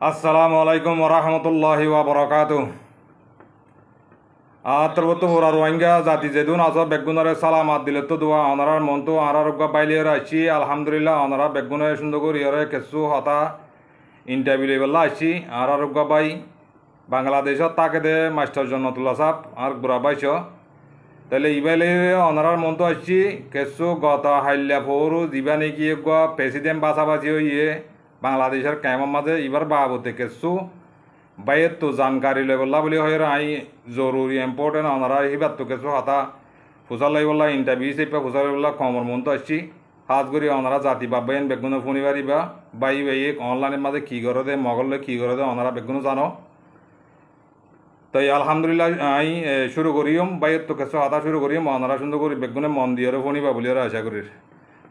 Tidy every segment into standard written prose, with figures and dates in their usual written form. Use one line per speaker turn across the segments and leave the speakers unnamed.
আসসালামু আলাইকুম ওরহমতুল্লাহি ওয়াবারাকাতুহ। আতরবত হোরা রোহিঙ্গা জাতি যেদুন আজ বেগুনরে সালামাত দিলে তো দোয়া অনারার মন তো আনারোগ্য বাইলে আছি আলহামদুলিল্লাহ অনারা বেগুনে সুন্দর করি ইয়রে কেসু হতা ইন্টারভিউ লেভেল আছি আনারোগ্য বাই বাংলাদেশত তাকে দে মাস্টার জন্নতুল্লাহ সাহ আর বুড়া বাইছ তাহলে ইবাইলে অনারার মন তো আসছি কেসু গত হাইল্লা ফোরু দিবা নাকি প্রেসিডেন্ট বাছাবাছি হইয়ে বাংলাদেশের ক্যামের মাঝে এবার বাবতে কেসু বাইর তো জানকারি লেবল্লা বলে হয় আই জরুরি ইম্পর্টেন্ট ওনারা এবার তো কিছু হাতা ফুসাল লাগবল্লা ইন্টারভিউ সেপা ফুসাল লাগবল্লা কমর মন তো আসছি হাত করি ওনারা জাতি বাবাইন বেগুনো ফোনি পারিবা বাই বাই অনলাইনের মাঝে কী করে দে মগলে কী করে দে ওনারা বেগুনো জানো তাই আলহামদুলিল্লাহ আই শুরু করিম বাইর তো কিছু হাতা শুরু করিম ওনারা সুন্দর করি বেগুনে মন দিয়ে ফোনিবা বলে আশা করি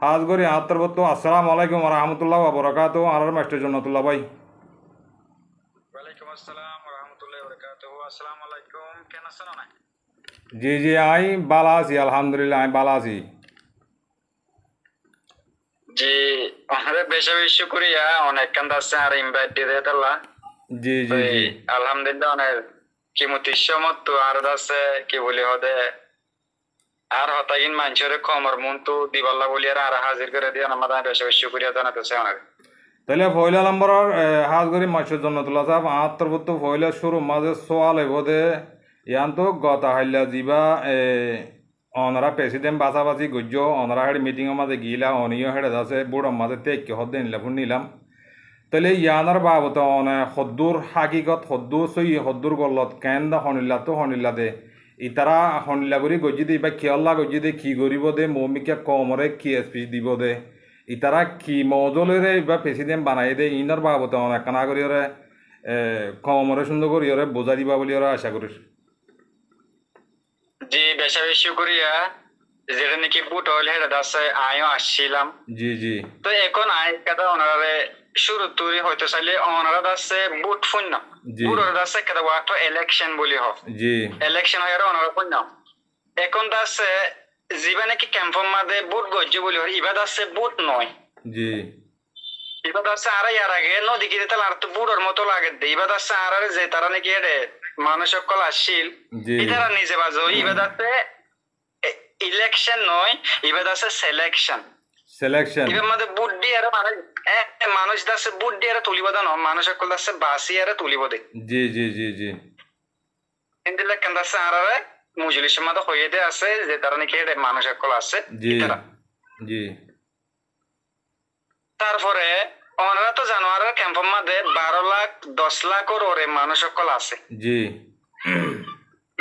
হাত করি আত্মর বত্ত আসসালামু আলাইকুম রহমতুল্লাহ বরকাত আর মাস্টার জন্নতুল্লাহ ভাই। জি জি আই বালা আছি আলহামদুলিল্লাহ আমি বালা আছি।
জি আমাদের বেশি বেশি করিয়া অনেক কান্দ আছে আর ইনভাইট দিয়ে দিলা।
জি জি জি
আলহামদুলিল্লাহ অনেক কিমতি সমত তো আর আছে কি বলি হদে আর হতাগিন মানুষের কমর মন তো দিবাল্লা বলি আর হাজির করে দিয়ে আমাদের বেশি বেশি করিয়া জানাতেছে অনেক।
তাহলে পয়লা নম্বরের হাজ করি মাসের জন্য তোলা সাহেব আত্মর বত্ত পয়লা শুরু মাঝে সোয়াল বোধে ইয়ান তো গতা হাইলা যাবা অনারা প্রেসিডেন্ট বাছাবাছি গজ্য অনারা হেড মিটিংয়ের মাঝে গিলা অনিয় হেড আছে বুড়োর মাঝে তেক হদ্দে নিলাম নিলাম তাহলে ইয়ানার বাবত অনে সদ্দুর হাকিকত সদ্দুর সই সদ্দুর গলত কেন শনিলা তো শনিলা দে ইতারা শনিলা কৰি গজ্জি দে বা খিয়ল্লা গজ্জি দে কি কৰিব দে মৌমিকা কমরে কি স্পিচ দিব দে ইতারা কি মজলেরে বা প্রেসিডেন্ট বানাই দে ইনার বাবত অনেক কানা করি ওরে কমরে সুন্দর করি ওরে বোঝা দিবা বলি ওরা আশা করিস।
জি বেশি বেশি করিয়া যেটা নাকি বুট অয়েল হেড আছে আমিও আসছিলাম।
জি জি
তো এখন আই কথা ওনারে শুরু তুই হয়তো চাইলে ওনারা আছে বুট শূন্য বুট আছে কেটা ওয়াটো ইলেকশন বলি হোক
জি
ইলেকশন হয় আর ওনারা শূন্য এখন আছে যিবা নাকি ক্যাম্পের মাঝে বুট গজ্জি বলি হয় ইবাদ আছে বুট নয়
জি
ইবাদ আছে আর ইয়ার আগে নদী কিনে তাহলে আর তো বুড়োর মতো লাগে দে ইবাদ আছে আর যে তারা নাকি এডে মানুষ সকল আসছিল ইতারা নিজে বাজো ইবাদ আছে ইলেকশন নয় ইবাদ আছে সিলেকশন
সিলেকশন
ইবার মধ্যে বুট দিয়ে আর মানুষ দাসে বুট দিয়ে আর তুলিব দাও মানুষ সকল দাসে বাসি আর তুলিব দে
জি জি জি জি
ইন্দিলা কেন দাসে আর মুজলিসের মধ্যে হয়ে দে আছে যে তারা নাকি এডে মানুষ সকল আছে ইতারা
জি
তারপরে ওনারা তো জানোয়ারের ক্যাম্পের মধ্যে 12 লাখ 10 লাখ ওরে মানুষ সকল আছে
জি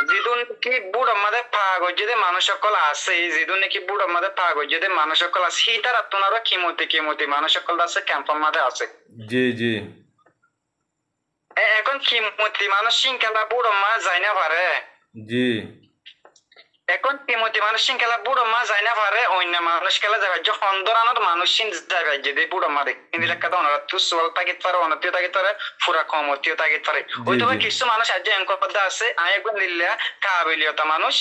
যেদিন কি বুড় আমাদের পাগজ যদি মানুষ সকল আছে যেদিন নাকি বুড় আমাদের পাগজ যদি মানুষ সকল আছে হিটার আপনারা কিমতি মানুষ সকল আছে ক্যাম্পের মধ্যে আছে।
জি জি
এখন কিমতি মানুষ সিংকেলা বুড় মা যাই না পারে
জি
এখন কিমতি মানুষ সিংকেলা বুড় মা যাই না পারে অন্য মানুষ খেলা যাবে যখন দরানোর মানুষ সিং যাবে যদি বুড় মারে কিন্তু লেখা ওনারা তো সোয়াল তাগিত পারে অনতিও তাগিত পারে পুরা কমতিও তাগিত পারে হয়তো কিছু মানুষ আজ এঙ্কপদে আছে আয় একবার নিলে কাবিলিয়তা মানুষ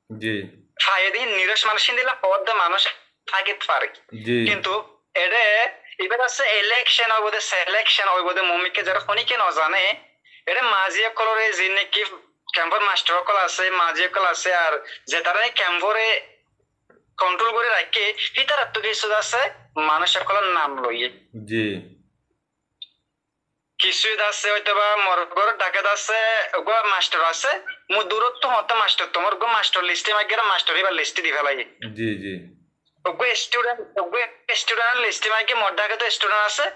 জি
ফায়দি নিরস মানুষ দিলে পদে মানুষ তাগিত পারে কিন্তু এডে এবার আছে ইলেকশন হইব দে সিলেকশন হইব দে মমিকে যারা খনিকে ন জানে এটা মাঝিয়া কলরে যে নাকি ক্যাম্পের মাস্টার সকল আছে মাঝি সকল আছে আর যে তারা ক্যাম্পরে কন্ট্রোল করে রাখে হিতার তো কিছু আছে মানুষ সকলের নাম লইয়ে
জি
কিছু আছে হয়তো বা মোর ঘর ডাকে আছে গো মাস্টার আছে মু দূরত্ব হতে মাস্টার তোমার গো মাস্টার লিস্টে মাগেরা মাস্টার এবার লিস্টে দিবে লাগে
জি জি
গো স্টুডেন্ট লিস্টে মাগে মোর ডাকে তো স্টুডেন্ট আছে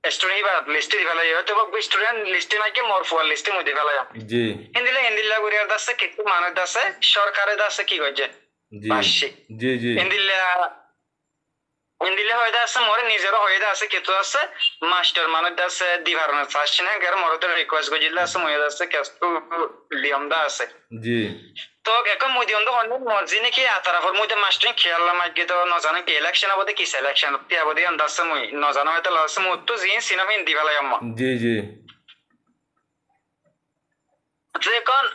স্টুডেন্ট এবার লিস্টে দিবে লাগে হয়তো গো স্টুডেন্ট লিস্টে মাগে মোর ফুয়ার লিস্টে মু দিবে লাগে
জি
হিন্দিলা করে আছে কিছু মানুষ আছে সরকারের আছে কি কইছে
জি জি জি
হিন্দিলে হয়ে আছে মরে নিজেরও হয়ে আছে কিছু আছে মাস্টার মানুষ আছে দিভারণের চাচ্ছি না কারণ মরদের রিকোয়েস্ট গজিলে আছে মহিলা আছে কেস্তু লিয়মদা আছে
জি
তো এখন মুদিয়ম তো হন্ড মর্জি নাকি আতারাফর মধ্যে মাস্টার খেয়াল মাগি তো নজানো কি ইলেকশন আবদে কি সিলেকশন তিয়াবদি আন্দাছে মই নজানো হয়তো লাসে মু তো জিন সিনেমা হিন্দি ভালাই আম্মা
জি জি
এখন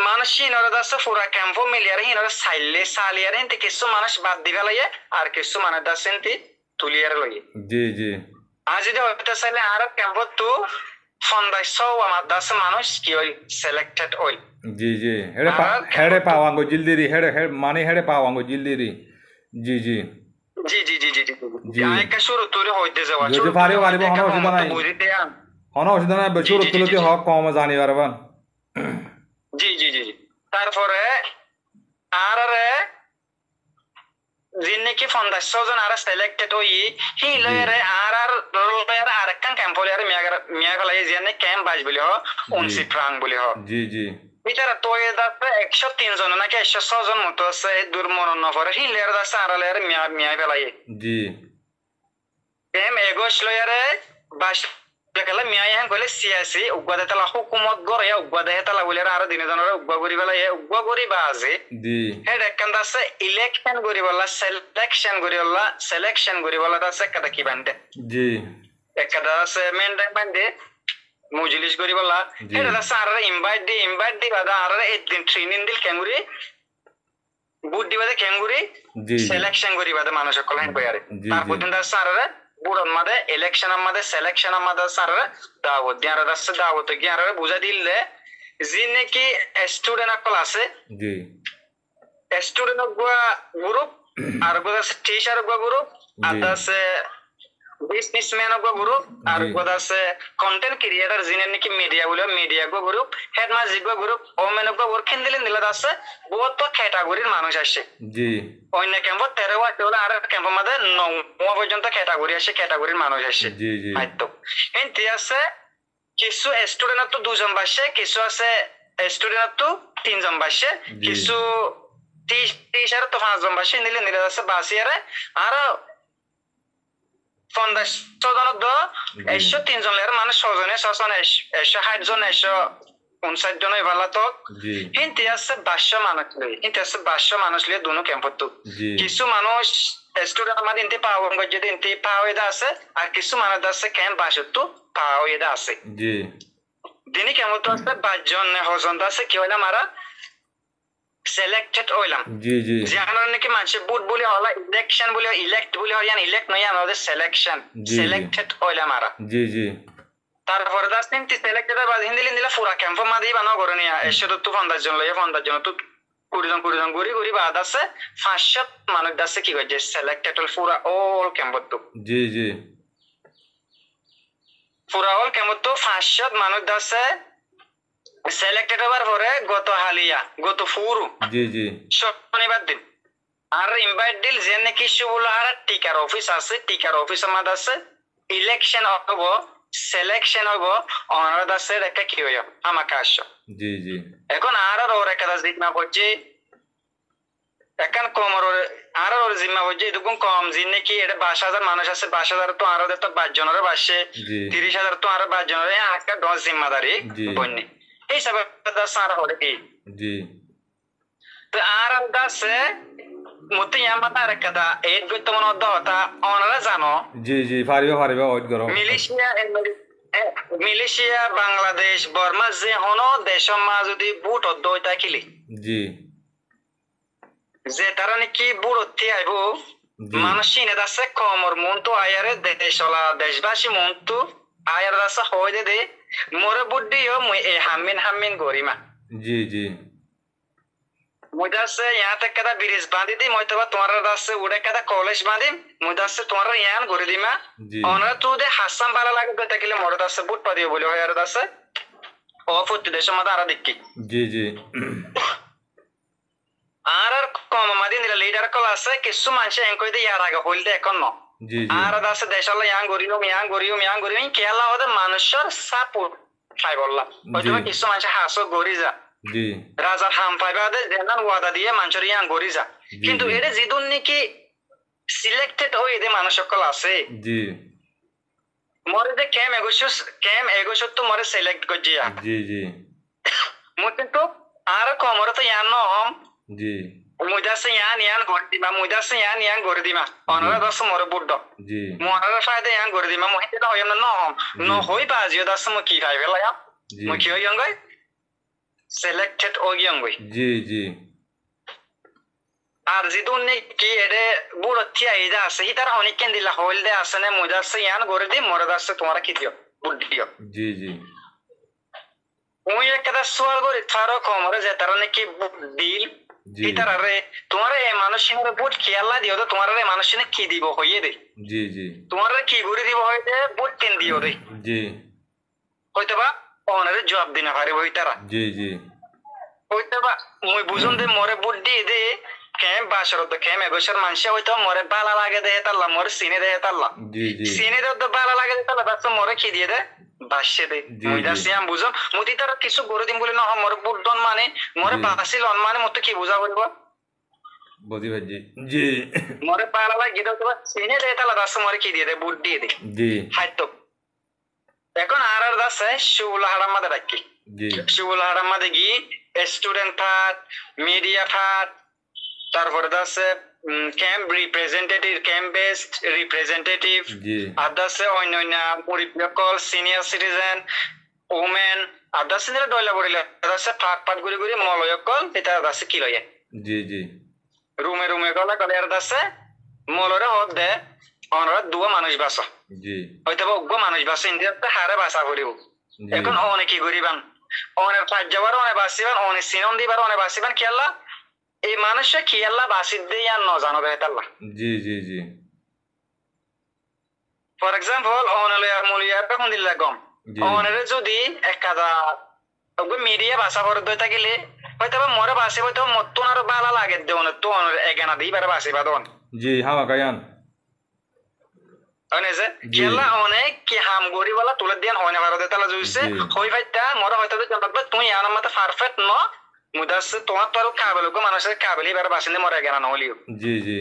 মানুষ হিনরে আছে পুরা ক্যাম্প মিলিয়ার হিনরে সাইলে সালিয়ার হিনতে কিছু মানুষ বাদ দিবে লাগে আর কিছু মানুষ আছে তুলিয়ার লাগে
জি জি
আর যদি হইতে চাইলে আর ক্যাম্প তো ফন্দাইছও আমার দাসে মানুষ কি ওই সিলেক্টেড ওই
জি জি হেড়ে পাওয়াঙ্গো জিলদিরি হেড়ে মানে হেড়ে পাওয়াঙ্গো জিলদিরি জি জি
জি জি জি জি জি
জি
আইকা শুরু তোরে হইতে যাওয়া
যদি পারিব পারিব হন অসুবিধা নাই হন অসুবিধা নাই শুরু তুলতে হক কম জানি পারবেন
জি জি জি জি তারপরে আর যিনি ফন্দাইছও জন আর সিলেক্টেড ওই হি লয়ারে আর লয়ারে আর একখান ক্যাম্প লয়ারে মিয়া গলাই যিনি ক্যাম্প বাজ বলি হ 29 ফ্রাং বলি হ
জি জি
বিচারা তো এদাতে 103 জন নাকি 106 জন মতো আছে দুর্মরণ নফরে হি লয়ারে দাসে আর লয়ারে মিয়া গলাই
জি
ক্যাম্প এগোশ লয়ারে বাস দেখলা মিয়া হ্যাঁ কইলে সিয়াসি উগবাদে তালা হুকুমত গরে উগবাদে তালা বলে আর দিনে জনরে উগবা করি বেলা উগবা করি বাজে
জি
হেড একখান দাসে ইলেকশন করি বলা সিলেকশন করি বলা দাসে একটা কি বানতে
জি
একটা দাসে মেনটেন বানতে মজলিস করি বলা হেড দাসে আর ইনভাইট দি বাদা আর একদিন ট্রেনিং দিল কেঙ্গুরি বুট দিবাদে কেঙ্গুরি সিলেকশন করি বাদে মানুষ কলাইন কয়ারে তারপর দিন দাসে আর বুড়ন মাদে ইলেকশন মাদে সিলেকশন মাদে সার দাওয়াত দিয়ার দাসে দাওয়াত গিয়ার বুঝা দিলে যিনি কি স্টুডেন্ট আকল আছে
জি
স্টুডেন্ট গ্রুপ আর গোদাসে টিচার গ্রুপ আর দাসে বিজনেসম্যান গ্রুপ আর গোদাসে কন্টেন্ট ক্রিয়েটর যিনি নাকি মিডিয়া বলে media group headmaster group women group খেন্দিলে নিলে দাসে বহুত ক্যাটাগরির মানুষ আসে
জি
অন্য ক্যাম্প 13 ওয়াটে আর ক্যাম্প মধ্যে 9 পর্যন্ত ক্যাটাগরি আসে ক্যাটাগরির মানুষ আসে
জি জি
হয়তো এন্টি আছে কিছু স্টুডেন্ট তো দুজন বাসে কিছু আছে স্টুডেন্ট তো তিনজন বাসে কিছু টিচার তো পাঁচজন বাসে নিলে নিলে আছে বাসিয়ারে আর 50 জন 103 জন এর মানে 6 জনে 160 জন 159 জন এভালা তো হিন্তি আছে 500 মানুষ লিয়ে দুনো ক্যাম্পত কিছু মানুষ স্টুডেন্ট আমাদের ইনতে পাওয়া গজে ইনতে পাওয়া আছে আর কিছু মানুষ আছে ক্যাম্প বাসতো পাওয়া আছে
জি
দিনে কেমন তো আছে 5 জন হজন আছে কি হইলা মারা সিলেক্টেড হইলাম
জি জি
জানার নাকি মানুষ বুট বলে হলা ইলেকশন বলে ইলেক্ট বলে হইয়ান ইলেক্ট নয় আমাদের সিলেক্টেড হইলাম মারা
জি জি
তারপর দাস তিনটি সিলেক্টেড বাদ হিন্দি নিলা পুরা ক্যাম্প মাদি বানাও করে নিয়া 150 জন লইয়া 50 জন তো 20 জন ঘুরি বাদ আছে 500 মানুষ দাসে কি কইছে সিলেক্টেড পুরা অল ক্যাম্প তো
জি জি
পুরা অল ক্যাম্প তো 500 মানুষ দাসে সিলেক্টেড হবার পরে গত ফুরু
জি জি
শনিবার দিন আর ইনভাইট দিল যে নাকি শুবুলা আর টিকার অফিস আছে টিকার অফিস আমাদের আছে ইলেকশন হব সিলেকশন হব অনার আছে একটা কি হইব আমাকে আসো
জি জি এখন
আর ওর একটা জিম্মা করছে এখন কম আর ওর জিম্মা করছে এরকম কম যে নাকি এটা 22,000 মানুষ আছে 22,000 তো আরো 5 জনের বাসে 30,000 তো আরো 5 জনের একটা 10 জিম্মাদারি বন্যে এই সব সারা হলে কি
জি
তো আর দাসে মতে ইয়ামাতা রাখতা এই গত মন দতা অনরা জানো
জি জি পারিবা ওইট করো
মিলিশিয়া বাংলাদেশ বর্মা যে হনো দেশমা যদি বুট দইতা কিলি
জি
যে তারা নাকি বুড়তি আইব মানুষ চিনে দাসে কমর মন তো আয়ারে দেশলা দেশবাসী মন তো আয়ার দাসে হইদে দে মোরে বুদ্ধিও মুই এ হামিন গরিমা
জি জি
মুই দাসে ইয়া তে কাদা ব্রিজ বাঁধি দি মই তোবা তোমার দাসে উড়ে কাদা কলেজ বাঁধি মুই দাসে তোমার ইয়ান গরি দিমা অনরা তো দে হাসাম ভালো লাগে তো তাকিলে মোরে দাসে বুট পা দিও বলি হয় আর দাসে অফুত দেশ মাদা আর দেখি
জি জি
আর কম মাদি নিলা লিডার কল আছে কিছু মানুষ এঙ্কই দি ইয়ার আগে হইলতে এখন ন আর দাসে দেশালা ইয়ান গরিও কেলা ওদের মানুষের সাপোর্ট খাই বললা হয়তো কিছু মানুষ হাসো গরি যা
জি
রাজার হাম পাইবা দে জেনান ওয়াদা দিয়ে মানুষের ইয়ান গরি যা কিন্তু এটা জিদুন নাকি সিলেক্টেড হই দে মানুষ সকল আছে
জি
মরে দে কেম এগোস তো মরে সিলেক্ট গজিয়া
জি জি
মতে তো আর কমরে তো ইয়ান নহম
জি
মুদাসে ইয়ান গরি দিমা অনরা দাস মরে বুড়
জি
মরার ফায়দা ইয়ান গরি দিমা মহিতে তো হইম না ন হই বাজিও দাস মু কি খাইবে লায়া মু কি হইম গই সিলেক্টেড হইম গই
জি জি
আর জিদুন কি এডে বুড় থিয়া ইদা আছে হিতার অনেক কেন দিলা হইল দে আছে না মুদাসে ইয়ান গরি দি মরে দাস তোমার কি দিও বুড় দিও
জি জি
ওই একটা সোয়াল করে তারও কমরে যে তারা নাকি দিল ইতারে তোমার এই মানুষের বুট খেয়াল দিও তো তোমার এই মানুষের কি দিব হইয়ে দে
জি জি
তোমার কি করে দিব হইতে বুট তিন দিও দে
জি
হইতে বা ওনারে জবাব দিনা পারে হই তারা
জি জি
হইতে বা মুই বুঝুন দে মরে বুট দিয়ে দে কেম বাসর তো কেম এগোসর মানুষ হইতো মরে বালা লাগে দে তাল্লা মরে সিনে দে তাল্লা
জি জি
সিনে দে তো বালা লাগে দে তাল্লা বাস মরে কি দিয়ে দে বাসে দে মুই দাসিয়াম বুঝম মুতি তারা কিছু করে দিম বলে না মরে বুট দন মানে মরে বাসিল অন মানে মত কি বুঝা বলবো
বুঝি ভাই জি জি
মরে বালা লাগে দে তো সিনে দে তাল্লা বাস মরে কি দিয়ে দে বুট দিয়ে দে
জি
হাইতো এখন আর দাসে শুল হারাম মাদে রাখি
জি
শুল হারাম মাদে গি স্টুডেন্ট থার্ড মিডিয়া থার্ড তারপরে দাসে camp representative camp based representative আর দাসে অন্যান্য পরিবেকল সিনিয়র সিটিজেন ওমেন আর দাসে নিলে ডয়লা বড়িলে দাসে ফাট ফাট গুলি গুলি মলয়কল এটা দাসে কি লয়ে
জি জি
রুমে রুমে গলা গলে আর দাসে মলরে হদ দে অনরা দুয়া মানুষ বাসা
জি
হয়তো উগ্র মানুষ বাসা ইন্ডিয়াতে হারে বাসা করিব এখন অনেক কি করিবান অনেক ফাট যাবার অনেক বাসিবান অনেক সিনন দিবার অনেক বাসিবান কি আল্লাহ এই মানুষে কি আল্লাহ বাসিদ দিয়ে আর ন জানো রে আল্লাহ
জি জি জি
ফর এক্সাম্পল অনলে আর মুলিয়া আলহামদুলিল্লাহ গম অনরে যদি একাদা ওগো মিডিয়া ভাষা পড়ে দই থাকিলে হয়তো মরে বাসি হয়তো মতন আর বালা লাগে দেওন তো এগানা দিবার বাসি বাদন
জি হ্যাঁ কায়ান
অনে যে কেলা অনেক কি হাম গরি বলা তুলে দেন অনে ভারতে তালা জুইছে হই ভাইতা মরে হয়তো জানবা তুই আনার মত পারফেক্ট ন মুদাস তোমার তো কাবেল গো মানুষের কাবেলই বার বাসিন্দে মরে এগানা নহলিও
জি জি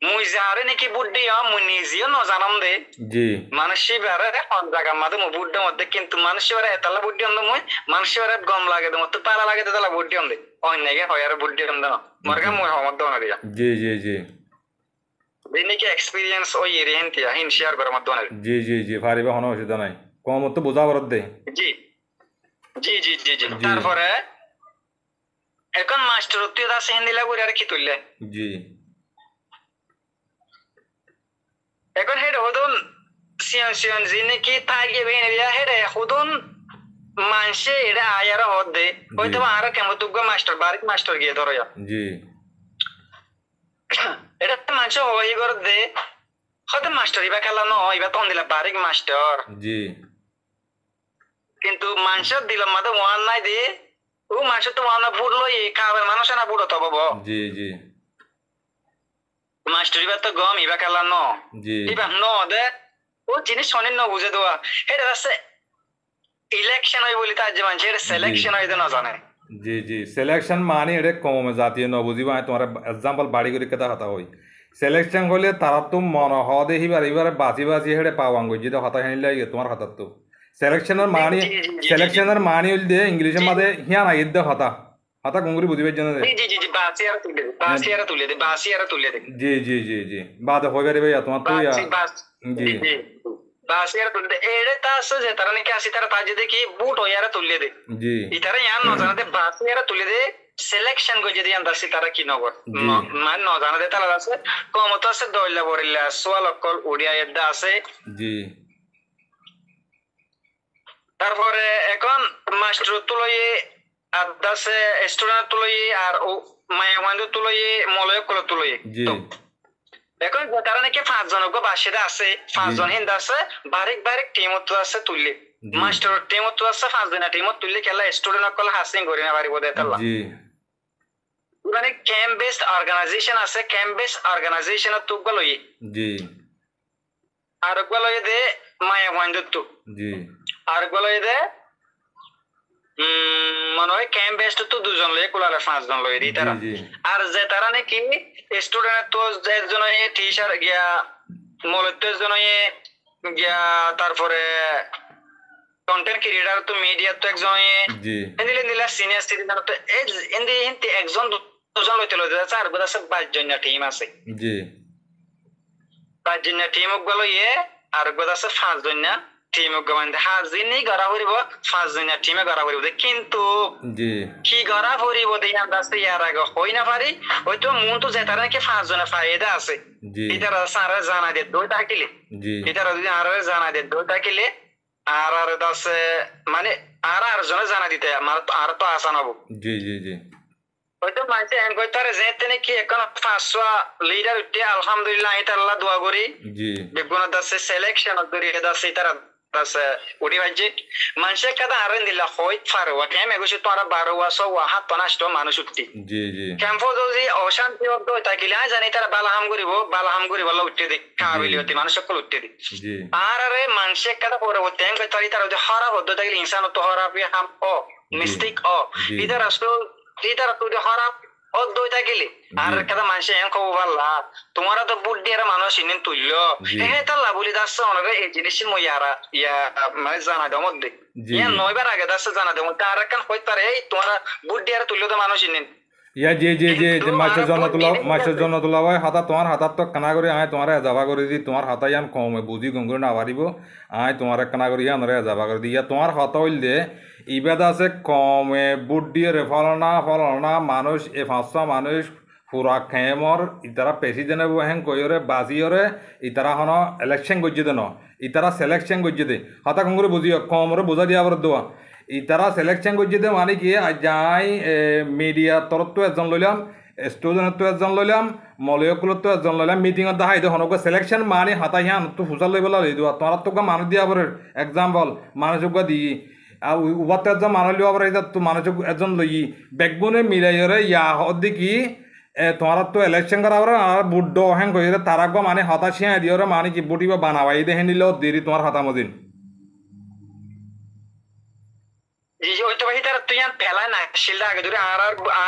মুই যারে নাকি বুদ্ধি মুই নিজেও ন জানাম দে
জি
মানুষই বারে হন জায়গা মাদে মু বুদ্ধি মধ্যে কিন্তু মানুষই বারে এতলা বুদ্ধি অন্ধ মুই মানুষই বারে গম লাগে দে মত পালা লাগে দে তালা বুদ্ধি অন্ধে অন্যকে হয় আর বুদ্ধি অন্ধ না মরগা মুই হমত দন দিয়া
জি জি জি
দিনে কি এক্সপেরিয়েন্স ওই এরিয়েন্টিয়া হিন শেয়ার করে মত দন
জি জি জি পারিবা হন অসুবিধা নাই কম তো বোঝা বরদ দে
জি জি জি জি জি তারপরে এখন মাস্টার তুই দাস হিন্দি লাগু আর কি তুললে
জি
এখন হেড হদুন সিয়ন সিয়ন জিনে কি তাইগে বেনে দিয়া হেড হদুন মানসে এরা আয়ার হদ দে হয়তো আর কেমন তুগো মাস্টার বারিক মাস্টার গিয়ে ধরো
জি
এটা মানসে হই কর দে হয়তো মাস্টার ইবা খেলা ন ইবা তখন দিলা বারিক মাস্টার
জি
কিন্তু মানসের দিলাম মাদে ওয়ান নাই দে ও মানসের তো ওয়ান বুড়লো এই খাবার মানুষ না বুড়ো তো বাবা
জি জি
মাস্টার ইবা তো গম ইবা খেলা ন
জি
ইবা ন দে ও জিনিস শোনেন ন বুঝে দেওয়া এটা আছে ইলেকশন হয় বলি তার যে মানুষ এটা সিলেকশন হয় না জানে
জি জি সিলেকশন মানে এটা কম জাতীয় ন বুঝিবা তোমার এক্সাম্পল বাড়ি করে কথা হতা হই সিলেকশন হলে তারা তো মন হদে হিবার এবারে বাজি বাজি হেড়ে পাওয়াঙ্গ যেটা হতা হেনিলে তোমার হাতার তো সিলেকশনের মানি হইল দিয়ে ইংলিশের মাঝে হিয়া না ইদ্দে হতা হতা গুঙ্গুরি বুঝিবে জানা
জি জি জি বাসিয়ারা তুলে দে
জি জি জি জি বাদ হই পারে ভাইয়া তোমার তো
জি বাসিয়ারা তুলে দে এড়ে তাস যে তারা নাকি আসি তারা তাজে দেখি বুট হইয়ারা তুলে দে
জি
ইতারা ইয়ান ন জানাতে বাসিয়ারা তুলে দে সিলেকশন গো যদি আন্দাসি তারা কি নগর মান ন জানাতে তারা আছে কমত আছে দইলা বরিলা সোয়াল অকল ওড়িয়া এদা আছে
জি
তারপরে এখন মাস্টার তুলয়ে আদাসে স্টুডেন্ট তুলয়ে আর ও মায়ামান্দ তুলয়ে মলয় কল তুলয়ে এখন তারা নাকি 5 জন গো বাসিদা আছে 5 জন হিন্দ আছে বারিক বারিক টিমত আছে তুললে মাস্টার টিমত আছে 5 জন টিমত তুললে খেলা স্টুডেন্ট কল হাসিং করে না পারিব দেতাল্লা জি মানে ক্যাম্প বেসড অর্গানাইজেশন আছে ক্যাম্প বেসড অর্গানাইজেশন তো গলয়ে জি আর গলয়ে দে মায়ামান্দ তো জি আর গলয়ে দে মনে হয় ক্যাম্প বেসড তো 2 জন লয়ে কোলালে 5 জন লয়ে দি তারা আর যে তারা নাকি স্টুডেন্ট তো একজন টিচার গিয়া মূলত একজন গিয়া তারপরে কন্টেন্ট ক্রিয়েটর তো মিডিয়া তো একজন জি এন্দিলে নিলা সিনিয়র সিটিজেন তো এন্দি হিন্তি একজন দুজন লইতে লইতে চার গদা সব 5 জন টিম আছে জি 5 জন টিম গুলো আর গদা সব 5 জন টিম গমান্দে হাজিনি গরা হইব 5 জন টিমে গরা হইব কিন্তু জি কি গরা হইব দেই আন্দাজতে ইয়ার আগে হই না পারি হয়তো মন তো যেতার নাকি 5 জনের ফায়দা আছে জি এটার সারা জানা দে দুইটা কিলে জি এটার যদি আর জানা দে দুইটা কিলে আর দাসে মানে আর জনে জানা দিতে আমার তো আর তো আসান হবো
জি জি জি
হয়তো মানুষ এন কইতারে যে তেনে কি এখন 500 লিডার উঠে আলহামদুলিল্লাহ এটা আল্লাহ দোয়া করি
জি
বেগুন দাসে সিলেকশন করি দাসে তারা দাসে উড়ি বাজে মানুষের কাদা আরেন দিলা হইত পারে ওয়া কেমে গেছে তোরা 12 ওয়াসো ওয়া হাত পানাষ্ট মানুষ উঠতি
জি জি
ক্যাম্পো যদি অশান্তি হতো তাকিলে জানি তারা বালাহাম করিব উঠতে দিক কাবিলিয়তি মানুষ সকল উঠতে দিক
জি
আর আরে মানুষের কাদা পরবর্তী এন কইতারি তারা যে হরা হদ্দ তাকিলে ইনসান তো হরা পি হাম ও মিস্টেক ও ইদার আসল ইদার তো যে হরা হদ্দ তাকিলে আর কাদা মানুষ এন কব ভাল্লা তোমারা তো বুদ্ধি আর মানুষ ইনেন তুইল হে তাল্লা বলি দাস অনরে এই জিনিস মই ইয়া মানে জানা দমত দে ইয়া নয়বার আগে দাস জানা দমত আর কান কইতারে এই তোমারা বুদ্ধি আর তুইল তো মানুষ ইনেন
ইয়া জি জি জি মাছের জন্য তোলা হয় হাতা তোমার হাতার তো কানা করে আয় তোমার যাবা করে দি তোমার হাতা ইয়ান কমে বুঝি গঙ্গুর না পারিব আয় তোমার কানা করে ইয়ান যাবা করে দি ইয়া তোমার হাতা হইল দে ইবাদ আছে কমে বুট দিয়ে রে ফলনা মানুষ 500 মানুষ পুরা খেমর ইতারা প্রেসিডেন্ট হ্যাং কইরে বাজিওরে ইতারা হন ইলেকশন গজ্জে দেন ইতারা সিলেকশন গজ্জে দে হাতা কঙ্গুরে বুঝিও কমরে বোঝা দিয়া আবার দোয়া ইতারা সিলেকশন গজ্জে দে মানে কি যাই মিডিয়া তরফ তো একজন লইলাম স্টুডেন্ট তো একজন লইলাম মলয়কুলত তো একজন লইলাম মিটিংত দেখাই দে হনক সিলেকশন মানে হাতা হিয়ান তো ফুসাল লই বলা লই দোয়া তোরা তো মানুষ দিয়া আবার এক্সাম্পল মানুষক দি আর উবাতে একজন মানুষ লিও আবার তো মানুষক একজন লই বেগবনে মিলাইরে ইয়া হদি কি তোমার তো ইলেকশন করা আর বুট হ্যাং কইরে তারা গো মানে হতা ছিয়া দিওরে মানে কি বুটিবা বানাবাই দে হেনিল দেরি তোমার হাতা মদিন
জি জি ওইতো ভাই তারা তুই ফেলায় না শিলটা আগে ধরে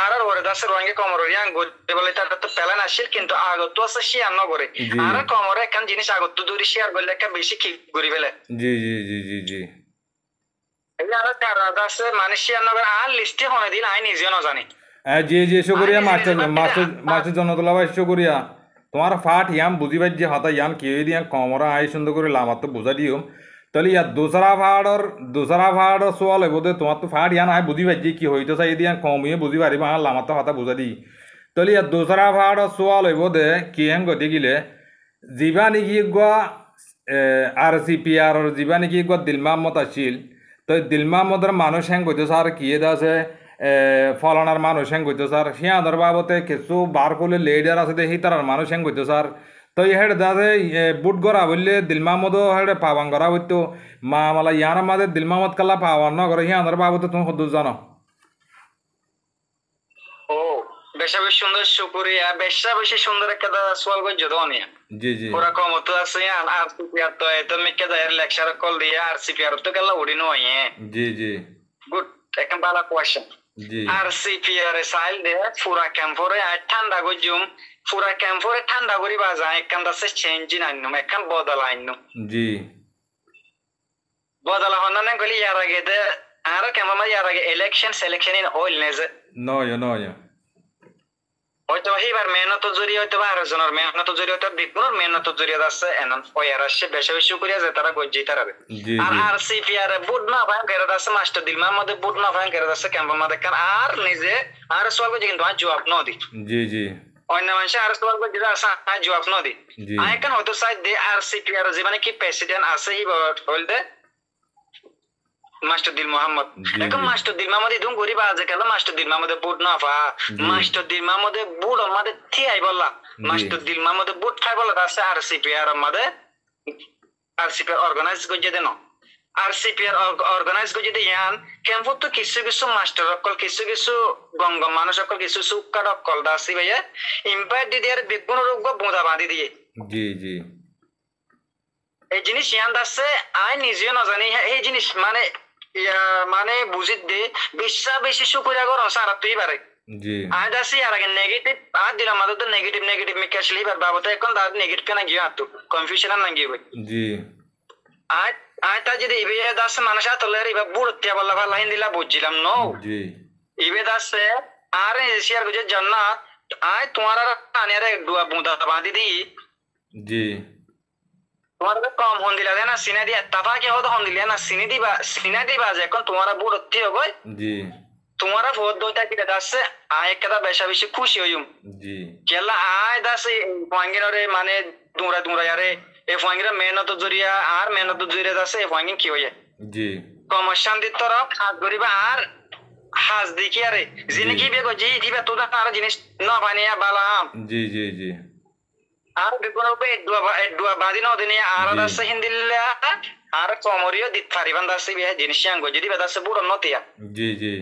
আর ওরে দাসের রঙে কমর ইয়াং গতে বলে তারা তো ফেলায় না শিল কিন্তু আগত তো আছে শেয়ার ন করে আর কমরে একখান জিনিস আগত তো দূরে শেয়ার করলে একটা বেশি কি করি ফেলে
জি জি জি জি জি
এই আর তারা দাসে মানে শেয়ার ন করে আর লিস্টে হনে দিন আই নিজে না জানি
জি জি শুক্রিয়া মাস্টার জনতলা ভাই শুক্রিয়া তোমার ফাট ইয়াম বুঝিবার যে হাতা ইয়াম কে দিয়া কমরা আই সুন্দর করে লামাত তো বুঝা দিও তাহলে ইয়ার দোসরা ফাড়র সোয়াল হইব দে তোমার তো ফাট ইয়ান আই বুঝিবার যে কি হইতো চাই দিয়া কমিয়ে বুঝি পারিবা আর লামাত তো হাতা বুঝা দি তাহলে ইয়ার দোসরা ফাড়র সোয়াল হইব দে কি হেন গতি গিলে যিবা নেকি গোয়া RCPR যিবা নেকি গোয়া দিল মাহমদ আছিল তো দিল মাহমদের মানুষ হেন গইতো স্যার কিয়ে দাসে ফলনার মানুষ হেং গইতো স্যার সিয়াঁদর বাবতে কিছু বার করলে লেডার আছে দে হিতারার মানুষ হেং গইতো স্যার তো হেড দাদে বুট গড়া বললে দিল মাহমদও হেড পাবান করা হইতো মা মালা ইয়ার মাঝে দিল মাহমদ কাল্লা পাওয়ার ন করে সিয়াঁদর বাবতে তুমি সদ্য জানো
ও বেশা বেশি সুন্দর শুকুরিয়া বেশা বেশি সুন্দর একটা সোয়াল গজ্জ দনিয়া
জি জি
পুরা কমত আছে আর RCPR তো এত মিকে দায়ের লেকচার কল দিয়ে RCPR তো কাল্লা উড়িনো আইয়ে
জি জি
গুড একদম ভালো কোয়েশ্চন RCPR সাইল দে পুরা ক্যাম্পরে ঠান্ডা গজুম পুরা ক্যাম্পরে ঠান্ডা করি বাজা একখান দাসে চেঞ্জ নাইনু একখান বদল আইনু
জি
বদল হন্না গলি ইয়ার আগে দে আর কেমন ইয়ার আগে ইলেকশন সিলেকশন ইন অল নেজে
নয়
হয়তো এবার মেহনত জড়িয়ে হয়তো বা আরো জনের মেহনত জড়িয়ে হয়তো বিপুলের মেহনত জড়িয়ে আছে এনন ওয়ার আসে বেশি বেশি করিয়া যে তারা গজ্জি তারা আর RCPR বুট না ভাই করে আছে মাস্টার দিল মাহমুদ বুট না ভাই করে আছে ক্যাম্প মাদে কান আর নিজে আর সওয়াল গজ্জি কিন্তু জবাব ন দি
জি জি
অন্য মানুষ আর সওয়াল গজ্জি আছে জবাব ন দি আই কান হয়তো সাইড দে RCPR যে মানে কি প্রেসিডেন্ট আছে ই বলতে মাস্টার দিল মোহাম্মদ এখন মাস্টার দিল মোহাম্মদ ইদুম গরিব আছে কেন মাস্টার দিল মোহাম্মদ বুট না ফা মাস্টার দিল মোহাম্মদ বুট আমাদের থি আই বললা মাস্টার দিল মোহাম্মদ বুট খাই বললা আছে RCPR আমাদের RCPR অর্গানাইজ করতে দেন RCPR অর্গানাইজ করতে ইয়ান ক্যাম্প তো কিছু মাস্টার অকল কিছু গঙ্গ মানুষ অকল কিছু সুক্কা অকল দাসি ভাইয়া ইম্পায়ার দি দেয়ার বেগুন রোগ বোঁদা বাঁধি দিয়ে
জি জি
এই জিনিস ইয়ান দাসে আই নিজেও না জানি এই জিনিস মানে বুঝিত দে বেশি শুকুরিয়া করো সারা তুই পারে
জি
আই দাসি আর আগে নেগেটিভ আর দিলাম আমাদের তো নেগেটিভ মিকে আসলে এবার বাবতে এখন তার নেগেটিভ কেন গিয়ে আতো কনফিউশন না গিয়ে
জি
আই তা যদি ইবে দাস মানুষ আতলে এবার বুড়তিয়া বললা ভালো লাইন দিলা বুঝছিলাম নো
জি
ইবে দাসে আর শেয়ার গুজে জান্নাত আই তোমার আনিয়ারে দুয়া বুঁদা বাঁধি দি
জি
তোমার কম হন দিলা না সিনা দিয়া তাফা কে হতো হন দিলা না সিনা দিবা যে এখন তোমারা বুড়তি হবে
জি
তোমারা ভোট দইতা কি দাসে আয় একটা বেশি খুশি হইম
জি
কেলা আয় দাসে ফাঙ্গিনরে মানে দুরা ইয়ারে এ ফাঙ্গিরা মেহনত জরিয়া আর মেহনত জরিয়া দাসে এ ফাঙ্গিন কি হইয়ে
জি
কমশান্তি তরফ হাত গরিবা আর হাজ দেখি আরে যিনি কি বেগো জি দিবা তো আর জিনিস না বানিয়া বালাম
জি জি জি
আর বেগুন উপরে দুয়া বাদি না দিনে আর দাসে হিন্দিল্লা আর কমরিও দিত পারিবান দাসে বিয়া জিনিস আঙ্গো যদি বাদাসে বুড়ো নতিয়া
জি জি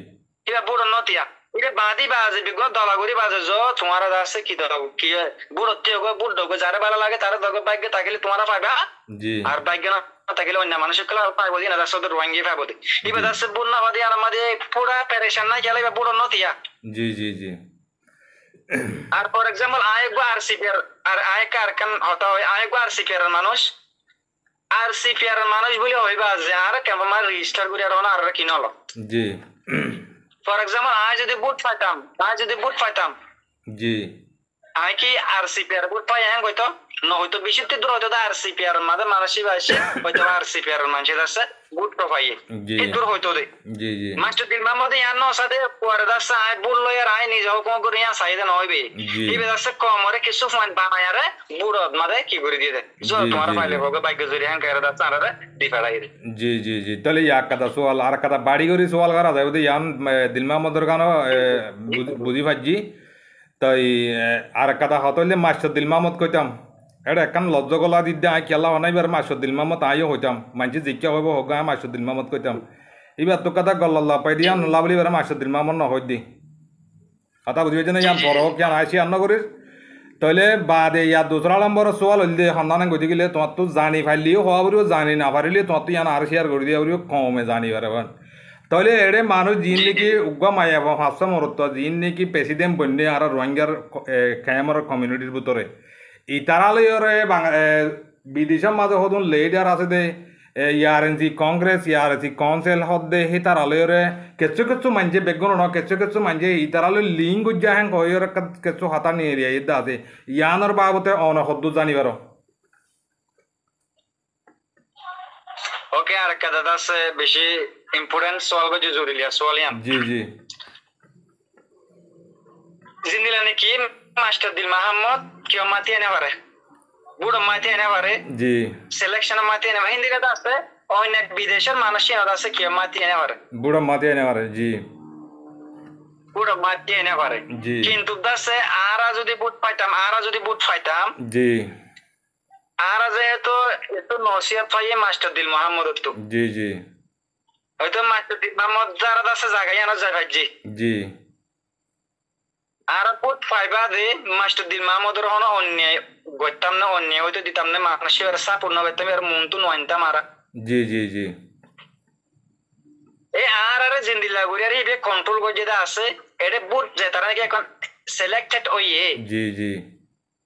কিবা বুড়ো নতিয়া এটা বাদি বাজে বেগুন দলাগুড়ি বাজে জ তোমার দাসে কি দাও কি বুড়ো তেগো বুড়ো গো যারা ভালো লাগে তারা দগ ভাগ্য থাকিলে তোমারা পাইবা
জি
আর ভাগ্য না থাকিলে অন্য মানুষের কলা পাইবো দিনা দাসে তো রোয়াঙ্গি পাইবো দি ইবা দাসে বুড়না বাদি আর আমাদের পুরা পেরেশান না গেলে বুড়ো নতিয়া
জি জি জি
আর ফর এক্সাম্পল আরেকবার আরসিপিআর আর আরেকবার কান হতা হয় আরেকবার আরসিপিআর মানুষ আরসিপিআর মানুষ বলে হইবা যে আর কেমন রেজিস্টার করে আর কিনা হলো
জি
ফর এক্সাম্পল আজ যদি বুট পাইতাম
জি
আই কি আরসিপিআর বুট পাই হ্যাঁ হয়তো ন হয়তো বিশুদ্ধ দূর হয়তো আরসিপিআর মাঝে মানসিক আসে হয়তো আরসিপিআর মানুষের আছে বুট প্রোফাইল এই দূর হয়তো দে
জি জি
মাস্টার দিল মামদে ইয়ান সাথে পরে দাসা আই বুল লয়ার আই নিজে হুকুম করে ইয়া সাইদে নইবে এই বেদাসে কমরে কিছু ফান বানায়ারে বুড়দ মাদে কি করে দিয়ে দে জো তোমার ফাইলে হোগে বাইক জুরি হ্যাঁ কারে দাসা আরে দি ফেলাই দে
জি জি জি তাহলে ইয়া কথা সোয়াল আর কথা বাড়ি করি সোয়াল করা যায় ওদের ইয়ান দিল মাহমুদর গানো বুঝি ভাজি তাই আর কথা হতলে মাস্টার দিল মাহমুদ কইতাম এটা একখান লজ্জ গলা দিদি আই খেলা অনাইবার মাস্টার দিল মাহমুদ আইও হইতাম মানসি জিজ্ঞা হইব হোক মাস্টার দিল মাহমুদ কইতাম এবার তো কথা গল্লা পাই দিয়া নলা বলি এবার মাস্টার দিল মাহমুদ নহই দি কথা বুঝি পাইছে না ইয়ান বড় হোক ইয়ান আইসি আন্ন করিস তাহলে বাদে ইয়ার দোসরা নম্বর সোয়াল হইলে সন্ধানে গতি গেলে তোমার তো জানি ফাইলিও হওয়া বলিও জানি না পারিলে তোমার তো ইয়ান আর শেয়ার করে দিয়া বলিও কমে জানি পারে তাহলে এড়ে মানুষ জিন নাকি উগ্র মায়া ভাবসা মরত্ব জিন নাকি প্রেসিডেন্ট বন্যে আর রোহিঙ্গার খেয়ামর কমিউনিটির ভিতরে ইতারালয়রে বিদেশের মাঝে হদুন লিডার আছে দে ইয়ারেন্সি কংগ্রেস ইয়ারেন্সি কাউন্সিল হদ দে হি তারালয়রে কিছু কিছু মানছে বেগুন ন কিছু মানছে ইতারালয় লিঙ্ক উজ্জা হ্যাং হইর কিছু হাতা নিয়ে এরিয়া ইদা আছে ইয়ানোর বাবতে অন হদ্দু জানিবার
ওকে আর একটা দাদা আছে বেশি ইম্পর্টেন্ট সওয়াল যে জরুরি সওয়াল ইয়ান
জি জি
জিন্দিলা নাকি মাস্টার দিল মাহমুদ কেউ মাতি এনে পারে বুড়ো মাতি এনে পারে
জি
সিলেকশন মাতি এনে হিন্দি কথা আছে অনেক বিদেশের মানুষ আছে কেউ মাতি এনে পারে
বুড়ো মাতি এনে পারে জি
বুড়ো মাতি এনে পারে
জি
কিন্তু দাসে আরা যদি বুট পাইতাম
জি
আর যেহেতু এত নসিহত পাইয়ে মাস্টার দিল মাহমুদ তো
জি জি
হয়তো মাস্টার দিল মাহমুদ যারা আছে জায়গায় আনা যায় জি
জি
আর বুট পাইবা দে মাস্টার দিল মাহমুদের হন অন্যায় গইতাম না অন্যায় হয়তো দিতাম না মানুষের সাপূর্ণ করতাম আর মন তো নয়তাম আর
জি জি জি
এই আর জিন্দিলা গুড়ি আর এটা কন্ট্রোল করে যেটা আছে এটা বুট যে তারা নাকি এখন সিলেক্টেড হইয়ে
জি জি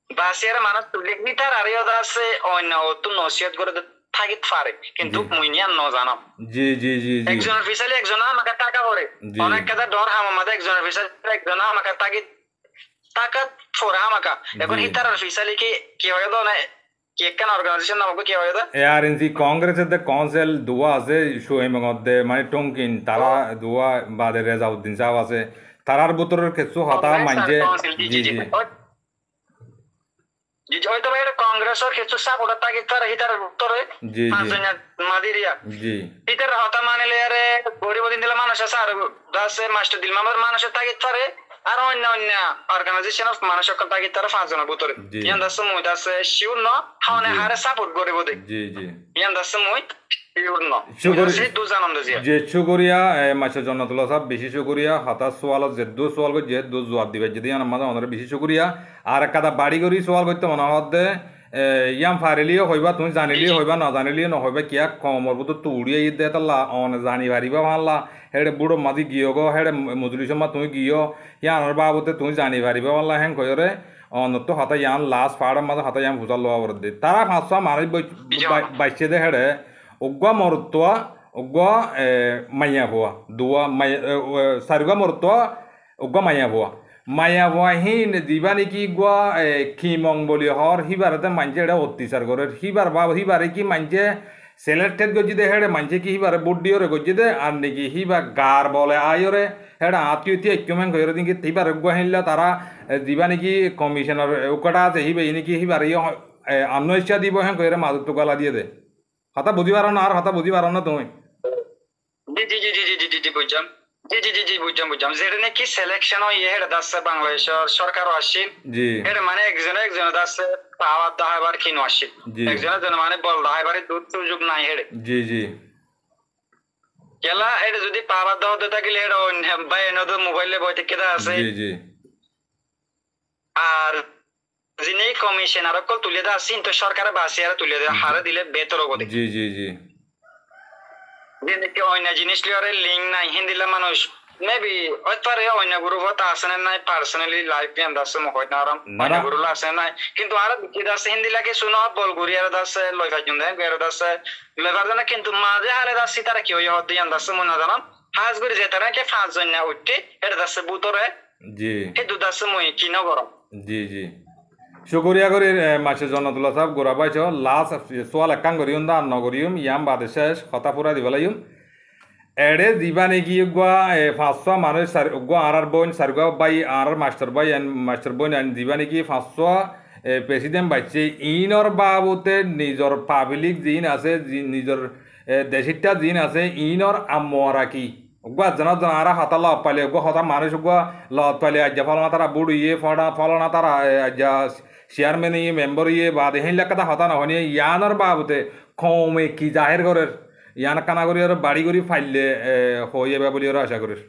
বাসিয়ার মানুষ তুলে নিতার আর আছে অন্য তো নসিহত করে থাকি পারে কিন্তু মুইনিয়ান ন জানাম
জি জি জি জি
একজন অফিসারে একজন আমাকে টাকা করে অনেক কথা ডর আমাদের একজন অফিসার একজন আমাকে টাকা ফোরা আমাকে এখন হিতার অফিসারে কি হয় তো না কি একটা অর্গানাইজেশন নামক কি হয় তো
এআরএনসি কংগ্রেসের যে কাউন্সিল দুয়া আছে সুহেম মধ্যে মানে টঙ্কিন তারা দুয়া বাদে রেজাউদ্দিন সাহেব আছে তারার ভিতরের কিছু হতা মানছে জি জি
হয়তো এটা কংগ্রেসের কিছু সাপোর্টার থাকি তারা হিতার ভিতরে
জি জি
মাদিরিয়া
জি
হিতার হতা মানিলে আরে গরিব দিন দিলে মানুষ আছে আর দাসে মাস্টার দিল মামার মানুষের থাকি তারে আর অন্য অর্গানাইজেশন অফ মানুষ সকল থাকি তারা 5 জনের ভিতরে ইয়ান দাসে মই দাসে শিউর ন হাওনে হারে সাপোর্ট গরিব দে
জি জি
ইয়ান দাসে মই শিউর ন সেই দু জানন্দ জিয়া
যে শুকরিয়া মাসে জন্নতুল্লাহ সাহেব বেশি শুকরিয়া হাতা সোয়াল যে দু সোয়াল করে যে দু জবাব দিবে যদি আমাদের আমাদের বেশি শুকরিয়া আর একটা বাড়ি করি সোয়াল করতে মনে হতে ইয়াম ফারিলিও হইবা তুমি জানিলিও হইবা না জানিলিও নহইবা কিয়া কমর বুতো তুড়িয়ে দে তাল্লা অন জানি পারিবা ভাল্লা হেড়ে বুড়ো মাঝি গিয়ে গো হেড়ে মজুরি সময় তুমি গিয়ে ইয়ানোর বাবতে তুমি জানি পারিবা ভাল্লা হ্যাং কয়রে অনত হাতা ইয়ান লাস্ট ফাড়ার মাঝে হাতা ইয়ান ভুজাল লওয়া করে দে তারা 500 মানুষ বাইছে দে হেড়ে উগ্র মরত্বা উগ্র মাইয়া ভুয়া দুয়া সারুগা মরত্বা উগ্র মাইয়া ভুয়া মায়া ভুয়া হি দিবা নাকি গুয়া খিমং বলি হর হিবারতে মানছে এটা অত্যাচার করে হিবারে কি মানছে সিলেক্টেড গজি দে হেড়ে মানছে কি হিবারে বুডিওরে গজি দে আর নাকি হিবা গার বলে আয়রে হেড়ে আত্মীয়তি একমেন করে দিন কি হিবারে গুয়া হিল্লা তারা দিবা নাকি কমিশনার ওকটা আছে হিবা নাকি হিবারে আন্ন ইচ্ছা দিব হ্যাঁ করে মাদুর তো গলা দিয়ে দে হাতা বুঝি পারো না আর হাতা বুঝি পারো না তুমি
জি জি জি জি জি জি জি জি বুঝলাম জি জি জি জি বুঝলাম বুঝলাম যেটা নাকি সিলেকশন হয়ে হেড দাসে বাংলাদেশের সরকার আসিল
জি
এটা মানে একজন দাসে পাওয়ার দাহাবার কিনো আসিল
জি
একজনের জন্য মানে বল দাহাবারে দুধ সুযোগ নাই হেডে
জি জি
কেলা এটা যদি পাওয়ার দাও তো থাকলে এটা ভাই এনে তো মোবাইলে বইতে কেটে আছে
জি জি
আর যিনি কমিশনার কল তুলে দেওয়া আসছেন তো সরকারের বাসিয়ারা তুলে দেওয়া হারে দিলে বেতর বলে
জি জি জি
যেদিকে অন্য জিনিস লিওরে লিঙ্ক নাই হিন্দিলা মানুষ মেবি হয়তো অন্য গ্রুপ হতে আসে নাই পার্সোনালি লাইফ গেম দাসে মহই না আরাম অন্য গ্রুপ আসে নাই কিন্তু আর কি দাসে হিন্দি লাগে শুনো বলগুরি আর দাসে লইফা জুন্দে গের দাসে লেবার জানা কিন্তু মাঝে হারে দাসি তারা কি হই হতে জান দাসে মনে জানাম হাজ গুরি যে তারা কে পাঁচ জন না উঠতে এটা দাসে বুতরে
জি
এই দু দাসে মই কি না গরম
জি জি শুকরিয়া করি মাসে জন্নতুল্লাহ সাহেব গোরা পাইছ লাস্ট সোয়াল একাং করিম দা নগরিম ইয়াম বাদে শেষ কথা পুরা দিব লাগিম এড়ে দিবা নাকি গুয়া 500 মানুষ গুয়া আর বোন সারগুয়া বাই আর মাস্টার বাই মাস্টার বোন দিবা নাকি 500 প্রেসিডেন্ট বাইছে ইনর বাবুতে নিজর পাবলিক জিন আছে নিজর দেশিটা জিন আছে ইনর আমরা কি গুয়া জানা জানা আর হাতা লাভ পাইলে গুয়া হতা মানুষ গুয়া লাভ পাইলে আজ ফলনা তারা বুড় ইয়ে ফলনা তারা আজ চেয়ারম্যান ইয়ে মেম্বার ইয়ে বা দেহিন লেখাটা হতা না হনি ইয়ানর বাবুতে কমে কি জাহের ঘরের ইয়ান কানা করি আর বাড়ি করি ফাইলে হয়ে যাবে বলে ওরা আশা করিস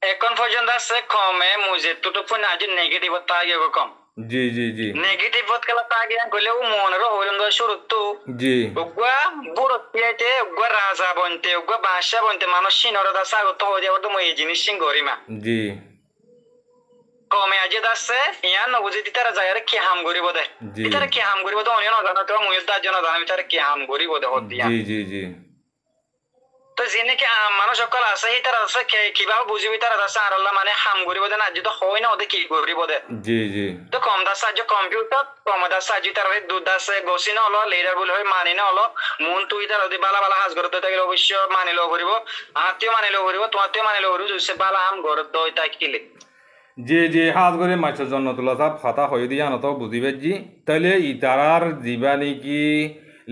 এখন পর্যন্ত আছে কমে মুজে তুটুকুন আজ নেগেটিভ তাগে কম
জি জি জি
নেগেটিভ কেলা তাগে কইলে ও মনের হইরন্দ শুরু তো
জি
উগা বুড়ো পিয়েতে উগা রাজা বনতে উগা বাদশা বনতে মানুষ সিনর দাসা গত হয়ে যাবে তো মই জিনিস সিং গরিমা
জি
কমে আজ দাসে ইয়ান বুঝে দিতারা যায় আর কি হাম গরিব দে দিতারা কি হাম গরিব দে অনিয়ন জানা তো মই দা জন জানা দিতারা কি হাম গরিব দে হতিয়া
জি জি জি
তো যিনি কি মানুষ সকল আছে হি তারা আছে কিভাবে বুঝিবি তারা আছে আর আল্লাহ মানে হাম গরিব দে না যদি হয় না ওদের কি গরিব দে
জি জি
তো কম দাস সাহায্য কম্পিউটার কম দাস সাহায্য তার দুধ দাসে গসি না হলো লিডার বলে হয় মানি না হলো মন তুই তার যদি বালা বালা হাজ করতে থাকলে অবশ্য মানিলেও করিব আত্মীয় মানিলেও করিব তোমার মানিলেও করিব যদি বালা আম ঘর দই তাই কিলে
জি জি হাজ করে মাছের জন্য তোলা সাপ খাতা হয়ে দিয়ে আনত বুঝিবে জি তাইলে ইতারার দিবা নাকি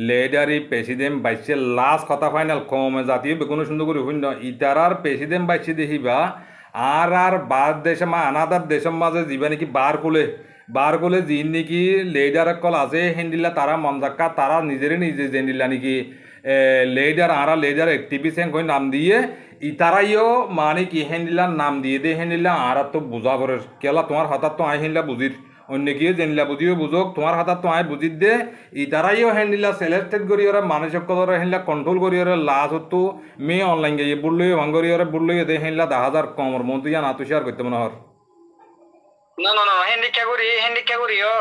লেডারি প্রেসিডেন্ট বাইছে লাস্ট কথা ফাইনাল কমে জাতীয় বেগুন সুন্দর করে শূন্য ইতারার প্রেসিডেন্ট বাইছে দেখিবা আর বার দেশে মা আনাদার দেশের মাঝে দিবা নাকি বার কোলে যিন নাকি লেডার কল আছে হেন্দিলা তারা মনজাক্কা তারা নিজেরই নিজে জেনিলা নাকি লেডার আরা লেডার অ্যাক্টিভিস্ট হয়ে নাম দিয়ে ইতারাইও মানে কি হেন্দিলার নাম দিয়ে দে হেন্দিলা আর তো বুঝা করে কেলা তোমার হাতার তো আই হেন্দিলা বুঝির অন্য গিয়ে জেনিলা বুঝিও বুঝক তোমার হাতার তো আই বুঝির দে ইতারাইও হেন্দিলা সিলেক্টেড করি ওরা মানসিক কদর হেন্দিলা কন্ট্রোল করি ওরা লাস্ট হতো মেয়ে অনলাইন গিয়ে বুড়লই ভাঙ্গরি ওরা বুড়লই দে হেন্দিলা 10,000 কমর মন তুই না তুষার করতে মনে হর
না না না হেন্দি কে করি ও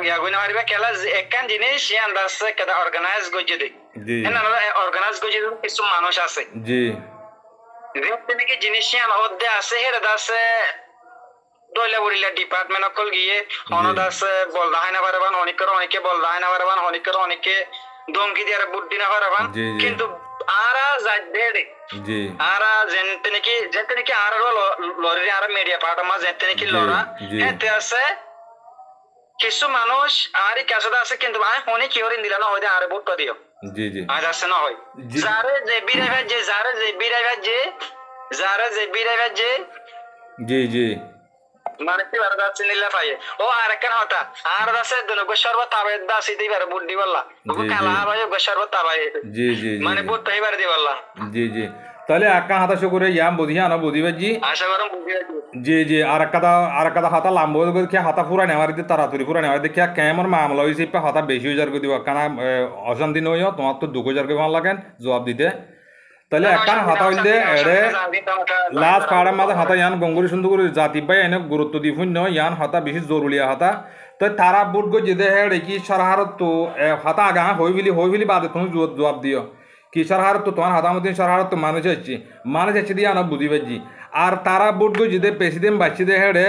ইয়াগুনা মারিবা কেলা একখান জিনিস ইয়ান দাস কেদা অর্গানাইজ গজে দে
জি
না অর্গানাইজ গজে দে কিছু মানুষ আছে
জি
দেখতে নাকি জিনিস ইয়ান অধ্যে আছে হেরে দাসে দইলা বড়িলা ডিপার্টমেন্ট অকল গিয়ে অনদ আছে বলদা হয় না পারবান অনেকে বলদা হয় না পারবান অনেকে দমকি দিয়ার বুদ্ধি না পারবান কিন্তু আরা যাইদে
জি
আরা যেতে নাকি আর লরি আর মিডিয়া পার্ট মা যেতে নাকি লরা হেতে আছে কিছু মানুষ আরই কাছে আছে কিন্তু আই ফোনে কি হরিন দিলা না হইদে আরে ভোট দিও
জি জি
আজ আছে না হয় যারে যে বিরাই যে
জি জি
মানে কি বার দাস নিলা পায়ে ও আর কেন হতা আর দাসে দুনো গোশরবত তাবে দাসি দিবার বুদ্ধি বললা ও কালা ভাই গোশরবত তাবে
জি জি
মানে বুট পাইবার দি বললা
জি জি তাহলে একা হাতা শুকুরে ইয়াম বুঝিয়া না বুঝিবে জি
আশা করম বুঝিয়া
জি জি আর একটা হাতা লাম্ব করে কি হাতা পুরা নেওয়ার দিতে তাড়াতাড়ি পুরা নেওয়ার দেখি কেমন মামলা হয়েছে হাতা বেশি হয়ে যার করে দিব কারণ অশান্তি নইও তোমার তো 2,000 করে ভালো লাগেন জবাব দিতে তাহলে একটা হাতা হইলে এড়ে লাস্ট পাড়ার মাঝে হাতা ইয়ান গঙ্গুরি সুন্দর করে জাতি পাই এনে গুরুত্ব দি শূন্য ইয়ান হাতা বেশি জরুরিয়া হাতা তো তারা বুট গো যেতে হেড়ে কি সরহারত তো হাতা আগা হই বিলি বাদে তুমি জবাব দিও কি সরহারত তো তোমার হাতা মধ্যে সরহারত তো মানুষ যাচ্ছে দিয়ে আনা বুঝি পাচ্ছি আর তারা বুট গো যেতে প্রেসিডেন্ট বাচ্চি দে হেড়ে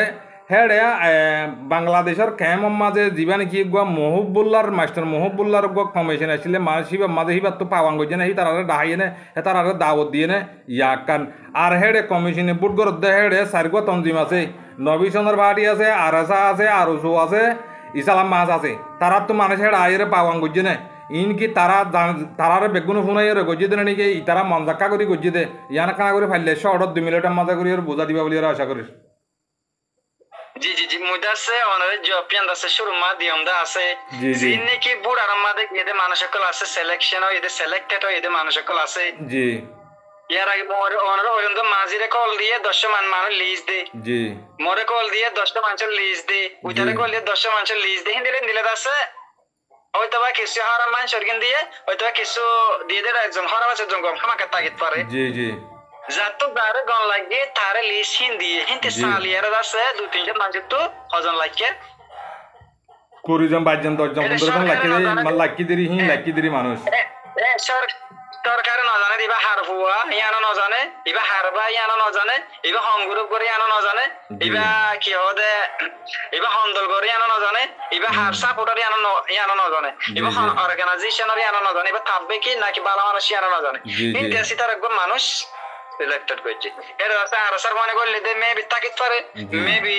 বাংলাদেশের কেমন মাঝে জীবা নাকি গুয়া মাস্টার মহবুল্লার গুয়া কমিশন আসলে মানুষ মাঝে হিবার তো পাওয়ান গিয়ে না তারা ডাহাইয়ে নে তারা দাওয়াত দিয়ে নে ইয়াকান আর হেড়ে কমিশনে বুট গর দে হেড়ে সারগুয়া তঞ্জিম আছে নবী চন্দ্র ভাটি আছে আরএসা আছে আরসু আছে ইসলাম মাছ আছে তারা তো মানুষ হেড়ে আইরে পাওয়ান গিয়ে না ইন কি তারারে বেগুন শুনাই আর গজি দেন নাকি তারা মন জাক্কা করে গজি দে ইয়ান কানা করে ফাইলে শহরত 2 মিনিটের মাঝে করে আর বোঝা দিবা বলি আর আশা করি
জি জি জি মুদা আছে অনারে জপিয়ান আছে শুরুমা দিয়মদা আছে
জি জি
জিন্নি কি বুড় আর মাদে এদে মানুষ সকল আছে সিলেকশন ও এদে সিলেক্টেড ও এদে মানুষ সকল আছে
জি
ইয়ার আগে অনারে ওয়ন্দ মাঝিরে কল দিয়ে 10 মানুষ লিজ দে
জি
মরে কল দিয়ে 10 মানুষ লিজ দে উইতারে কল দিয়ে 10 মানুষ লিজ দে হিন্দিলে দিলে আছে হয়তো বা কিছু হারা মানুষ অর্গেন দিয়ে হয়তো বা কিছু দিয়ে দে একজন হারা আছে একজন গম খামাকে তাগিত পারে
জি জি
যাতো গারে গন লাগে তারে লিজ দিয়ে হিন্দি সালিয়ার আছে 2-3 মানুষ তো হজন লাগে
কুড়িজন 22জন 10জন 15জন লাকি দিরি হি লাকি দিরি মানুষ
সরকার না জানে দিবা হার হুয়া ইয়ানো না জানে ইবা হারবা ইয়ানো না জানে ইবা সংগ্রুপ করে ইয়ানো না জানে ইবা কি হদে ইবা হন্দল করে ইয়ানো না জানে ইবা হার সাপোর্টার ইয়ানো না জানে ইবা অর্গানাইজেশনের ইয়ানো না জানে ইবা থাকবে কি নাকি ভালো মানুষ ইয়ানো না জানে ইন্ডিয়া সিটার একজন মানুষ সিলেক্টেড করছে এটা আছে আর স্যার মনে করলে দে মেবি তাকিত পারে মেবি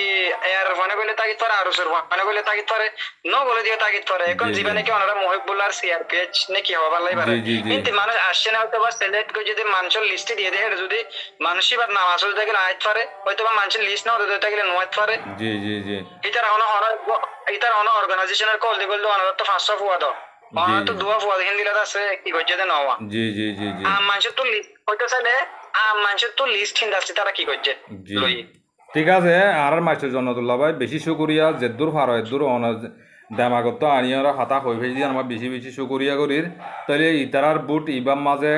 এর মনে করলে তাকিত পারে আর স্যার মনে করলে তাকিত পারে নো বলে দিয়ে তাকিত পারে এখন জীবনে কি ওনারা মহিবুল্লাহ সিআরপিএইচ নাকি হবার লাই পারে কিন্তু মানুষ আসছে না হয়তো বা সিলেক্ট করে যদি মানুষের লিস্টে দিয়ে দেয় যদি মানুষই বা নাম আসলে থাকলে আইত পারে হয়তো বা মানুষের লিস্ট না হতে থাকলে নোয়াইত পারে
জি জি জি
এটার অর্গানাইজেশনের কল দিয়ে বললো ওনারা তো 500 ফুয়া দাও ওনারা তো 2 ফুয়া হিন্দিলা আছে কি করছে দেন নওয়া
জি জি জি জি
মানুষের তো লিস্ট হয়তো চাইলে মানুষের তো লিস্ট হিন্দাচ্ছে তারা কি করছে
ঠিক আছে আর মাস্টার জন্নতুল্লাহ ভাই বেশি শুকরিয়া যেদূর ফার এদূর দেমাগত আনিয়ার হাতা হয়ে ফেলে আমার বেশি বেশি শুকরিয়া করির তাহলে ইতারার বুট ইবার মাঝে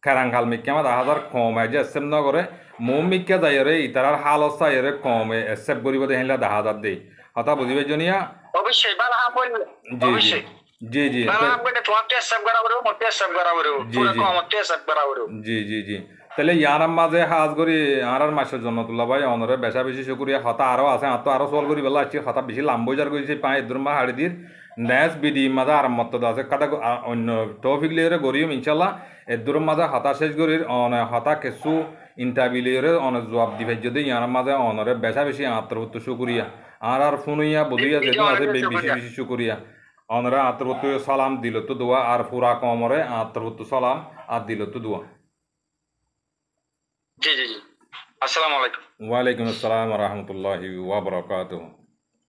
খেরাঙ্গাল মিক্কা মা 10,000 কমে যে এসেপ ন করে মোম মিক্কা যাইরে ইতারার হাল অবস্থা এরে কমে এসেপ করিব দেখিলে 10,000 দেই হাতা বুঝিবে জনিয়া
অবশ্যই বালা হা বলবে অবশ্যই
জি জি জি জি জি তাহলে ইয়ার মাঝে হাজ করি আর মাসের জন্য তুলা ভাই অনরে বেশা বেশি শুকুরিয়া হতা আরো আছে আর তো আরো সল করি বেলা আছে হতা বেশি লাম্বজার করেছে 5 মা হাড়ি দির নেস বিডি মাঝে আর মত আছে কাটা অন্য টপিক লিয়ে গরিম ইনশাল্লাহ এদুর মাঝে হতা শেষ করির হতা কিছু ইন্টারভিউ লিয়ে অন জবাব দিবে যদি ইয়ার মাঝে অনরে বেশা বেশি আত্মরত শুকুরিয়া আর ফুনুইয়া বুঝিয়া যেদিন আছে বেশি বেশি শুকুরিয়া অনরা আত্মরত সালাম দিল তো দোয়া আর পুরা কমরে আত্মরত সালাম আর দিল তো দোয়া
জি জি জি আসসালামু আলাইকুম
ওয়ালাইকুম আসসালাম ওয়া রাহমাতুল্লাহি ওয়া বারাকাতুহু